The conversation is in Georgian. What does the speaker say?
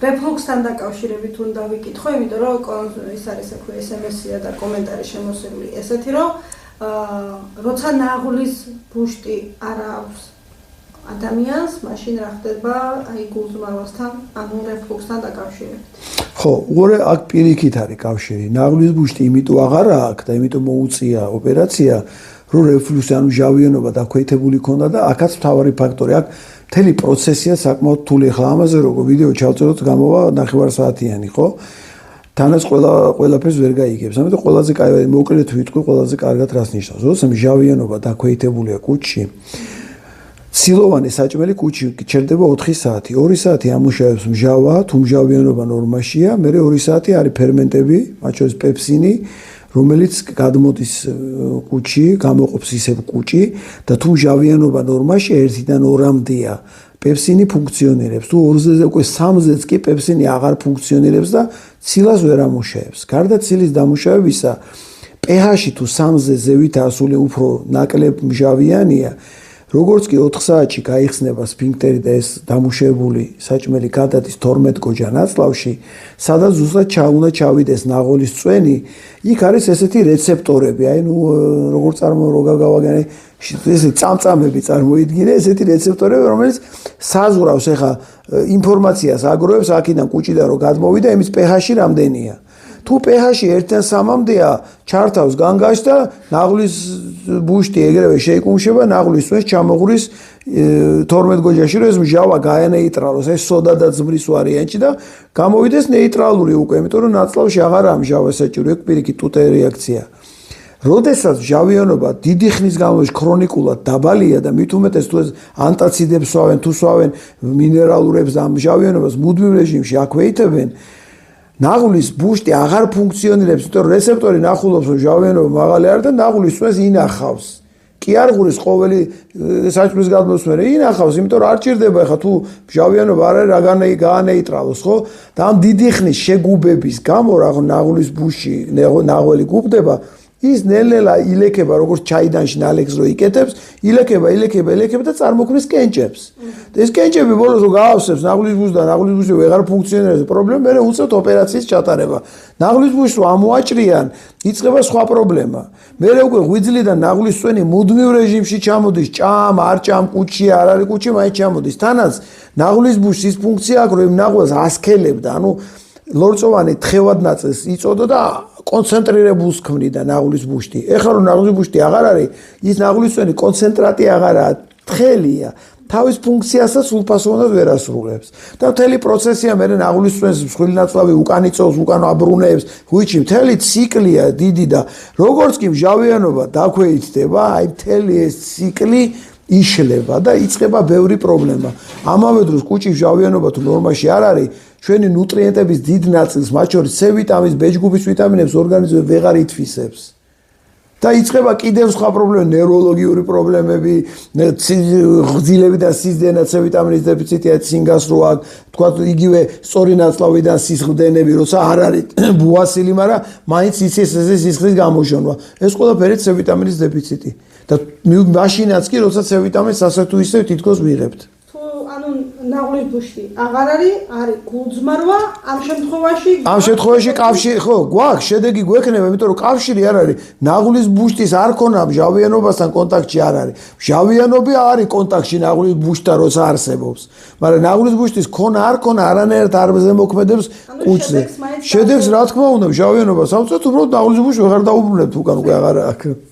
რეფლუქსთან დაკავშირებით უნდა ვიკითხო, იმიტომ რომ ის არის აქვე SMS-ია და კომენტარი შემოსული ესეთი, რომ როცა ნაღლის ბუშტი არ აქვს ადამიანს, მაშინ რა ხდება აი გულწრფელობასთან, ანუ რეფლუქსთან დაკავშირებით. ხო, უყურე აქ პირიქით არის კავშირი. ნაღლის ბუშტი იმიტომ აღარ აქვს და იმიტომ მოუწია ოპერაცია, რომ რეფლუქსი ანუ ჟავიანობა დაქვეითებული ქონდა და აქაც მთავარი ფაქტორი აქ მთელი პროცესია საკმაოდ რთული. ახლა ამაზე როგორ ვიდეო ჩავწეროთ, გამოვა 9 საათიანი, ხო? თანაც ყველაფერს ვერ გაიგებს. ამიტომ ყველაზე კაი მოკლედ ვიტყვი, ყველაზე კარგად რას ნიშნავს. როცა ჟავიანობა დაქვეითებულია კუჭში, ცილოვანი საჭმელი კუჭი ჩერდება 4 საათი. 2 საათი ამუშავებს მჟავა, თუ მჟავიანობა ნორმაშია, მერე 2 საათი არის ფერმენტები, მათ შორის პეპსინი, რომელიც გადმოდის კუჭში, გამოყოფს ისევ კუჭი და თუ მჟავიანობა ნორმაში 1-დან 2-მდეა, პეპსინი ფუნქციონირებს. თუ 2-ზე უკვე 3-ზეც კი პეპსინი აღარ ფუნქციონირებს და ცილას ვერ ამუშავებს. გარდა ცილის დამუშავებისა, pH-ი თუ 3-ზე ზევით ასული უფრო ნაკლებ მჟავიანია, როგორც კი 4 საათში გაიხსნება სფინქტერი და ეს დამუშავებული საჭმელი გადადის 12 გოჯა ნაწლავში, სადაც ზუსტად უნდა ჩავიდეს ნაღოლის წვენი, იქ არის ესეთი რეცეპტორები, აი ნუ როგორ გავაგანე, ესე წამწამები წარმოიდგინე, ესეთი რეცეპტორები, რომელიც საზღვრავს ახლა ინფორმაციას აგროვებს აქედან კუჭიდან რომ გადმოვიდა, იმის pH-ი რამდენია. თუ pH-ი 1-დან 3-მდეა, ჩართავს განგაშს და ნაღლის ბუშტი ეგრევე შეიკუმშება, ნაღლის წვენს ჩამოღრის 12 გოჯაში, რომ ეს მჟავა გაენეიტრალოს, ეს სოდა და ძმრის ვარიანტი და გამოვიდეს ნეიტრალური უკვე, იმიტომ რომ ნაწლავში აღარაა მჟავა საჭირო, ეგ პირიქით ტუტე რეაქცია. როდესაც მჟავიანობა დიდი ხნის განმავლობაში ქრონიკულად დაბალია და მით უმეტეს თუ ეს ანტაციდებს სვავენ, თუ სვავენ მინერალურებს და მჟავიანობას მუდმივ რეჟიმში აქვეითებენ, ნაღლის ბუშტი აღარ ფუნქციონირებს, იმიტომ რომ რეცეპტორი ნახულობს, რომ ჟავიანობა მაღალი არის და ნაღლის წვენს ინახავს. კი არ ღურის ყოველი საჭმლის გადმოსმენე ინახავს, იმიტომ რომ არ ჭირდება ახლა თუ ჟავიანობა არ არის გაანეიტრალოს, ხო? და ამ დიდი ხნის შეგუბების გამო რა ნაღლის ბუშტი ნაღველი გუბდება, ის ნელ-ნელა ილექება, როგორც ჩაიდანში ნალექს რო იკეთებს, ილექება და წარმოქმნის კენჭებს. და ეს კენჭები ბოლოს რო გაავსებს ნაღლის ბუშტს და ნაღლის ბუშტი ვეღარ ფუნქციონირებს, პრობლემა მერე უწევთ ოპერაციის ჩატარება. ნაღლის ბუშტს რო ამოაჭრიან, იწყება სხვა პრობლემა. მერე უკვე ღვიძლიდან ნაღლის წვენი მუდმივ რეჟიმში ჩამოდის, ჭამ, არ ჭამ, კუჭი, არ არის კუჭი, მაინც ჩამოდის. თანაც ნაღლის ბუშტის ის ფუნქცია აქვს, რომ იმ ნაღველს ასქელებდა, ანუ ლორწოვანი თხევად ნაწილს იწოდო და კონცენტრირებულს ქმნიდა ნაღლის ბუშტი. ეხლა რომ ნაღლის ბუშტი აღარ არის, ის ნაღლის წვენი კონცენტრატი აღარაა, თხელია. თავის ფუნქციასაც სრულფასოვნად ვერ ასრულებს. და მთელი პროცესია მე ნაღლის წვენს მსხვილი ნაწლავი უკან იწოვს, უკან აბრუნებს, ხვიჩი მთელი ციკლია დიდი და როგორც კი მჟავიანობა დაქვეითდება, აი მთელი ეს ციკლი იშლება და იწყება ბევრი პრობლემა. ამავე დროს კუჭი მჟავიანობა თუ ნორმაში არ არის, ჩვენი ნუტრიენტების დიდ ნაწილს, მათ შორის C ვიტამინს, B-ჯგუფის ვიტამინებს ორგანიზმი ვეღარ ითვისებს. და იწყება კიდევ სხვა პრობლემები, ნევროლოგიური პრობლემები, ღვიძლებიდან სისხლდენა, C ვიტამინის დეფიციტია, ცინგას რო აქვს, თქვა იგივე სწორი ნაწლავიდან სისხლდენები, როცა არ არის ბუასილი, მაგრამ მაინც იცის ეს სისხლის გამოშონება. ეს ყველაფერი C ვიტამინის დეფიციტი. და მაშინაც კი, როცა C ვიტამინს ასე თუ ისე თითქოს ვიღებთ. ანუ ნაღლის ბუშტი აღარ არის გულძმარვა, ამ შემთხვევაში კავშირი ხო გვაქვს, შედეგი გვექნება, იმიტომ რომ კავშირი არ არის. ნაღლის ბუშტის არ ქონა მჟავიანობასთან კონტაქტში არ არის. მჟავიანობა არის კონტაქტში ნაღლის ბუშტთან, როცა არსებობს. მაგრამ ნაღლის ბუშტის ქონა არ ქონა არანაირად არ ზემოქმედებს კუჭზე. შედეგს რა თქმა უნდა, მჟავიანობა სამწუხაროდ უბრალოდ ნაღლის ბუშტს ვეღარ დაუბრუნებთ უკან უკვე აღარ აქვს.